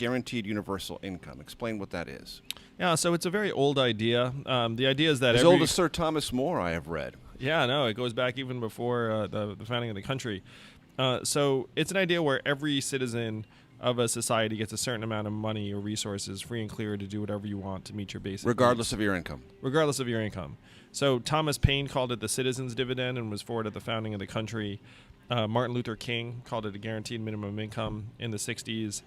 guaranteed universal income. Explain what that is. Yeah, so it's a very old idea. The idea is that As old as Sir Thomas More, I have read. Yeah, no, it goes back even before the founding of the country. So it's an idea where every citizen of a society gets a certain amount of money or resources free and clear to do whatever you want to meet your basic regardless needs. of your income. Regardless of your income. So Thomas Paine called it the citizen's dividend and was for it at the founding of the country. Martin Luther King called it a guaranteed minimum income in the 60s.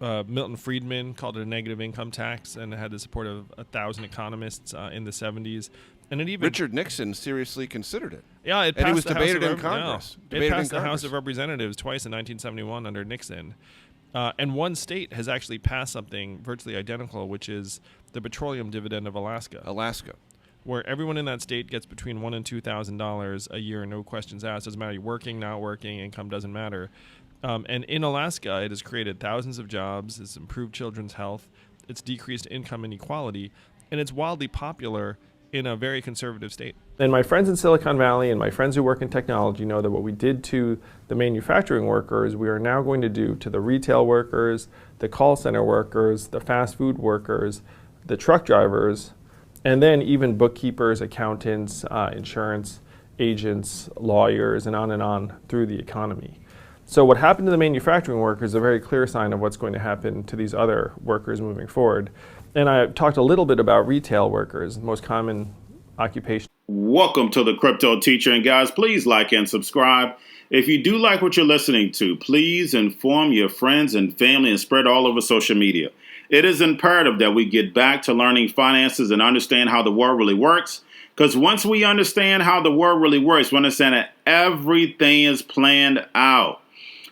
Milton Friedman called it a negative income tax and had the support of 1,000 economists in the 70s. And it even Richard Nixon seriously considered it. Yeah, it passed and it was the debated House in Congress. It passed the House of Representatives twice in 1971 under Nixon. And one state has actually passed something virtually identical, which is the petroleum dividend of Alaska. Where everyone in that state gets between $1,000 and $2,000 a year, no questions asked. Doesn't matter you're working, not working, income doesn't matter. And in Alaska, it has created thousands of jobs. It's improved children's health. It's decreased income inequality. And it's wildly popular in a very conservative state. And my friends in Silicon Valley and my friends who work in technology know that what we did to the manufacturing workers, we are now going to do to the retail workers, the call center workers, the fast food workers, the truck drivers, and then even bookkeepers, accountants, insurance agents, lawyers, and on through the economy. So what happened to the manufacturing workers is a very clear sign of what's going to happen to these other workers moving forward. And I talked a little bit about retail workers, the most common occupation. Welcome to the Crypto Teacher. And guys, please like and subscribe. If you do like what you're listening to, please inform your friends and family and spread all over social media. It is imperative that we get back to learning finances and understand how the world really works. Because once we understand how the world really works, we understand that everything is planned out.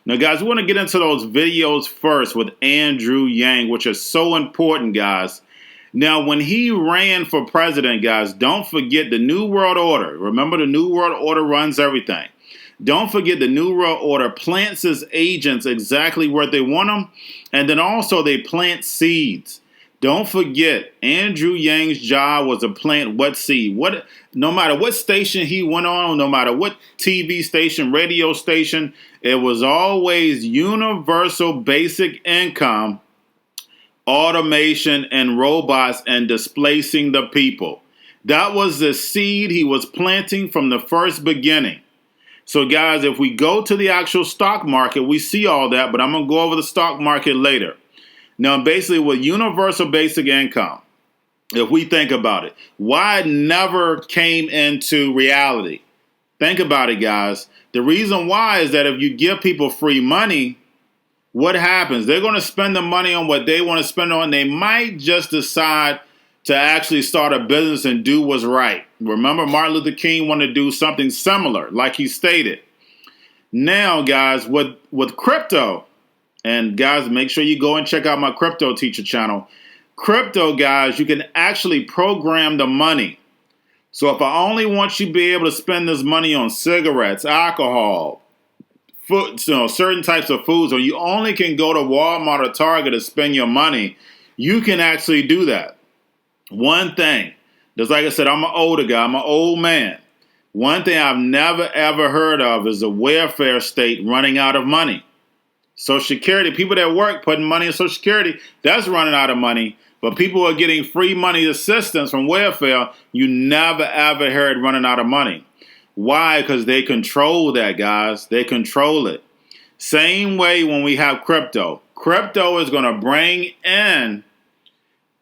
Now, guys, we want to get into those videos first with Andrew Yang, which are so important, guys. Now, when he ran for president, guys, don't forget the New World Order. Remember, the New World Order runs everything. Don't forget the New World Order plants its agents exactly where they want them, and then also they plant seeds. Don't forget, Andrew Yang's job was to plant what seed? No matter what station he went on, no matter what TV station, radio station, it was always universal basic income, automation, and robots, and displacing the people. That was the seed he was planting from the first beginning. So, guys, if we go to the actual stock market, we see all that, but I'm going to go over the stock market later. Now, basically, with universal basic income, if we think about it, why it never came into reality? Think about it, guys. The reason why is that if you give people free money, what happens? They're going to spend the money on what they want to spend on. They might just decide to actually start a business and do what's right. Remember, Martin Luther King wanted to do something similar, like he stated. Now, guys, with crypto, and guys, make sure you go and check out my Crypto Teacher channel. Crypto, guys, you can actually program the money. So if I only want you to be able to spend this money on cigarettes, alcohol, food, certain types of foods, or you only can go to Walmart or Target to spend your money, you can actually do that. One thing, just like I said, I'm an older guy, I'm an old man. One thing I've never ever heard of is a welfare state running out of money. Social Security, people that work putting money in Social Security, that's running out of money. But people who are getting free money assistance from welfare, you never ever heard running out of money. Why? Because they control that, guys. They control it. Same way when we have crypto. Crypto is going to bring in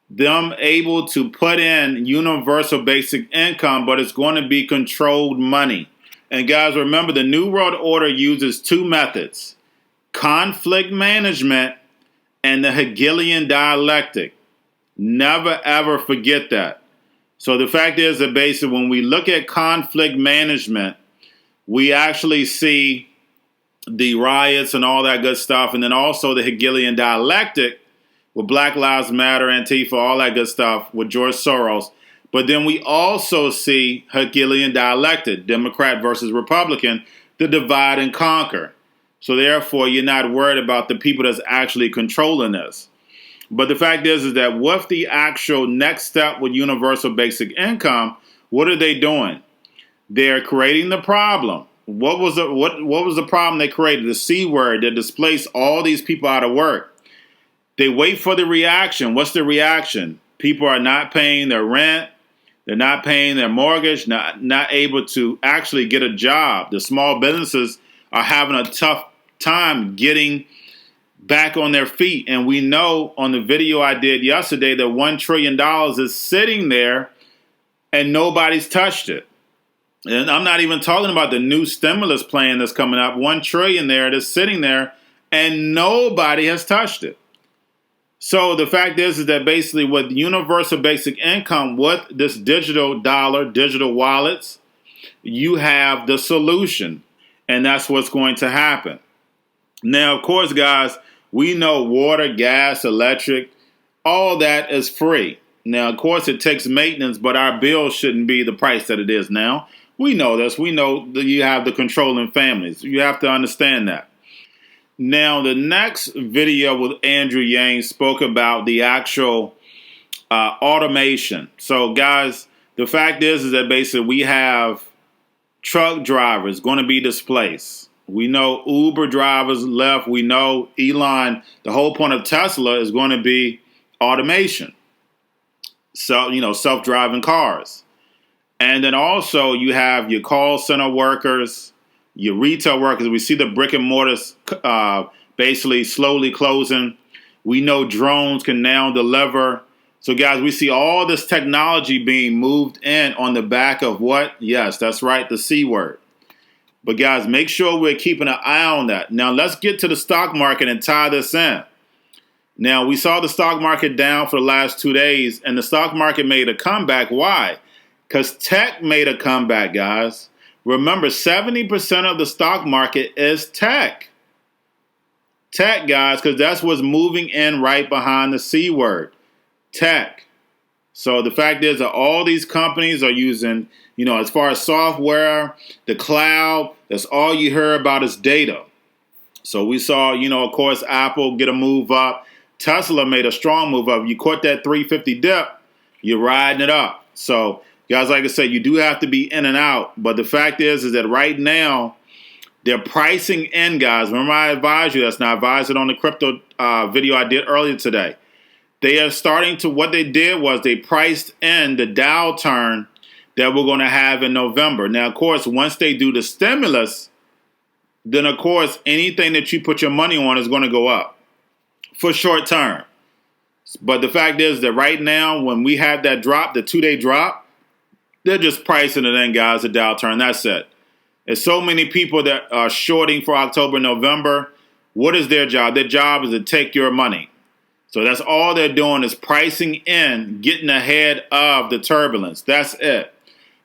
them able to put in universal basic income, but it's going to be controlled money. And guys, remember the New World Order uses two methods: conflict management and the Hegelian dialectic. Never ever forget that. So the fact is that basically when we look at conflict management, we actually see the riots and all that good stuff, and then also the Hegelian dialectic with Black Lives Matter, Antifa, all that good stuff with George Soros. But then we also see Hegelian dialectic, Democrat versus Republican, the divide and conquer. So therefore, you're not worried about the people that's actually controlling this. But the fact is that with the actual next step with universal basic income, what are they doing? They're creating the problem. What was the problem they created? The C word that displaced all these people out of work. They wait for the reaction. What's the reaction? People are not paying their rent. They're not paying their mortgage, not able to actually get a job. The small businesses are having a tough time getting back on their feet. And we know on the video I did yesterday that $1 trillion is sitting there and nobody's touched it. And I'm not even talking about the new stimulus plan that's coming up. $1 trillion there that's sitting there and nobody has touched it. So the fact is that basically with universal basic income, with this digital dollar, digital wallets, you have the solution. And that's what's going to happen. Now, of course, guys, we know water, gas, electric, all that is free. Now, of course, it takes maintenance, but our bill shouldn't be the price that it is now. We know this. We know that you have the controlling families. You have to understand that. Now, the next video with Andrew Yang spoke about the actual automation. So, guys, the fact is that basically we have truck drivers going to be displaced. We know Uber drivers left. We know Elon, the whole point of Tesla is going to be automation. So, self-driving cars. And then also you have your call center workers, your retail workers. We see the brick and mortars basically slowly closing. We know drones can now deliver. So, guys, we see all this technology being moved in on the back of what? Yes, that's right, the C word. But, guys, make sure we're keeping an eye on that. Now, let's get to the stock market and tie this in. Now, we saw the stock market down for the last 2 days, and the stock market made a comeback. Why? Because tech made a comeback, guys. Remember, 70% of the stock market is tech. Tech, guys, because that's what's moving in right behind the C word, tech. So the fact is that all these companies are using, as far as software, the cloud, that's all you hear about is data. So we saw, of course, Apple get a move up. Tesla made a strong move up. You caught that 350 dip, you're riding it up. So, guys, like I said, you do have to be in and out. But the fact is that right now, they're pricing in, guys. Remember I advised you that's not advised it on the crypto video I did earlier today. They are starting to, what they did was they priced in the downturn that we're going to have in November. Now, of course, once they do the stimulus, then, of course, anything that you put your money on is going to go up for short term. But the fact is that right now, when we have that drop, the 2-day drop, they're just pricing it in, guys, the downturn. That's it. There's so many people that are shorting for October, November. What is their job? Their job is to take your money. So that's all they're doing is pricing in, getting ahead of the turbulence. That's it.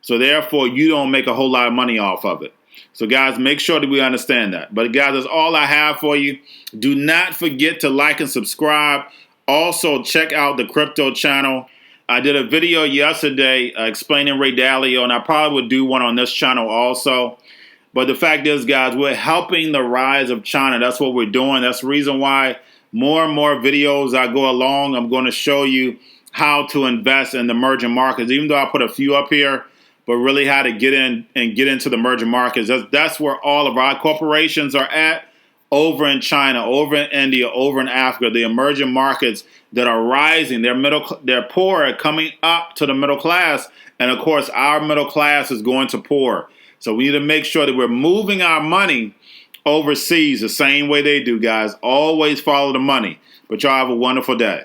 So therefore, you don't make a whole lot of money off of it. So guys, make sure that we understand that. But guys, that's all I have for you. Do not forget to like and subscribe. Also, check out the crypto channel. I did a video yesterday explaining Ray Dalio, and I probably would do one on this channel also. But the fact is, guys, we're helping the rise of China. That's what we're doing. That's the reason why more and more videos I go along, I'm going to show you how to invest in the emerging markets, even though I put a few up here, but really how to get in and get into the emerging markets. That's where all of our corporations are at, over in China, over in India, over in Africa, the emerging markets that are rising. They're poor, coming up to the middle class. And, of course, our middle class is going to poor. So we need to make sure that we're moving our money overseas the same way they do, guys. Always follow the money. But y'all have a wonderful day.